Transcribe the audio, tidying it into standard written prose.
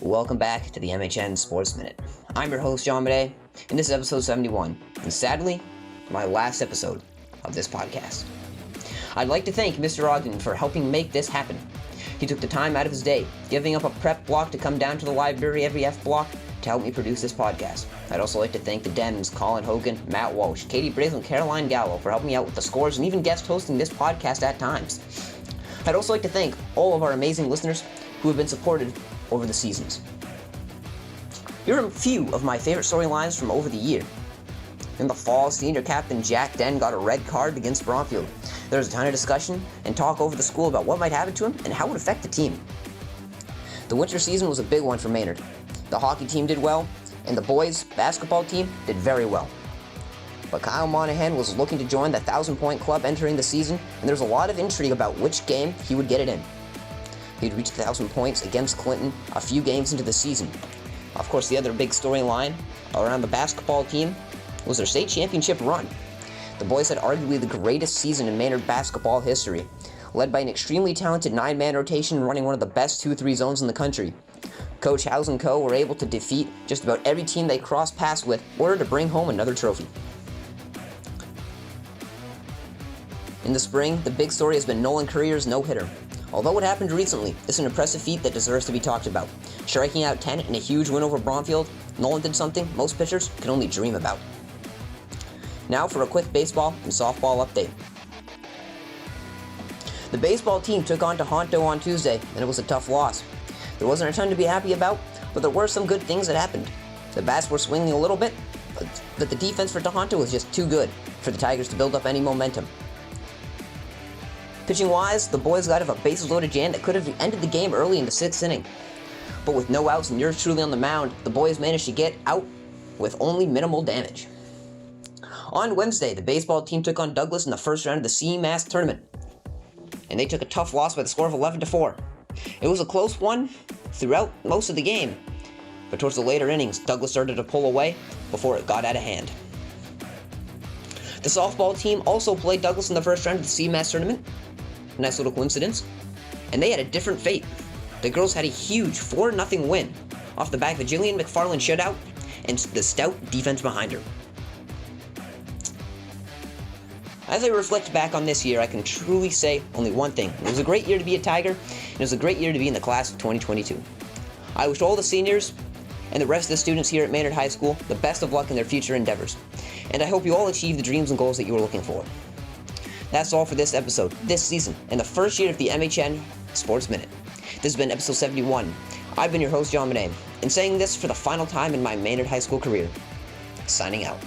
welcome back to the MHN Sports Minute. I'm your host, John Bidet, and this is episode 71, and sadly, my last episode of this podcast. I'd like to thank Mr. Ogden for helping make this happen. He took the time out of his day, giving up a prep block to come down to the library every F block to help me produce this podcast. I'd also like to thank the Dems, Colin Hogan, Matt Walsh, Katie Brazel, and Caroline Gallo for helping me out with the scores and even guest hosting this podcast at times. I'd also like to thank all of our amazing listeners who have been supported over the seasons. Here are a few of my favorite storylines from over the year. In the fall, senior captain Jack Den got a red card against Bromfield. There was a ton of discussion and talk over the school about what might happen to him and how it would affect the team. The winter season was a big one for Maynard. The hockey team did well, and the boys' basketball team did very well. But Kyle Monahan was looking to join the 1,000-point club entering the season, and there was a lot of intrigue about which game he would get it in. He'd reached 1,000 points against Clinton a few games into the season. Of course, the other big storyline around the basketball team was their state championship run. The boys had arguably the greatest season in Maynard basketball history, led by an extremely talented 9-man rotation running one of the best 2-3 zones in the country. Coach House and Co. were able to defeat just about every team they crossed paths with in order to bring home another trophy. In the spring, the big story has been Nolan Courier's no-hitter. Although what happened recently is an impressive feat that deserves to be talked about. Striking out 10 in a huge win over Bromfield, Nolan did something most pitchers can only dream about. Now for a quick baseball and softball update. The baseball team took on Tohoto on Tuesday, and it was a tough loss. There wasn't a ton to be happy about, but there were some good things that happened. The bats were swinging a little bit, but the defense for Tohoto was just too good for the Tigers to build up any momentum. Pitching-wise, the boys got out of a bases-loaded jam that could have ended the game early in the 6th inning. But with no outs and yours truly on the mound, the boys managed to get out with only minimal damage. On Wednesday, the baseball team took on Douglas in the first round of the CMAS tournament, and they took a tough loss by the score of 11-4. It was a close one throughout most of the game, but towards the later innings, Douglas started to pull away before it got out of hand. The softball team also played Douglas in the first round of the CMAS tournament. Nice little coincidence. And they had a different fate. The girls had a huge 4-0 win off the back of a Jillian McFarland shutout and the stout defense behind her. As I reflect back on this year, I can truly say only one thing. It was a great year to be a Tiger, and it was a great year to be in the class of 2022. I wish all the seniors and the rest of the students here at Maynard High School the best of luck in their future endeavors. And I hope you all achieve the dreams and goals that you were looking for. That's all for this episode, this season, and the first year of the MHN Sports Minute. This has been episode 71. I've been your host, John Bidet, and saying this for the final time in my Maynard High School career. Signing out.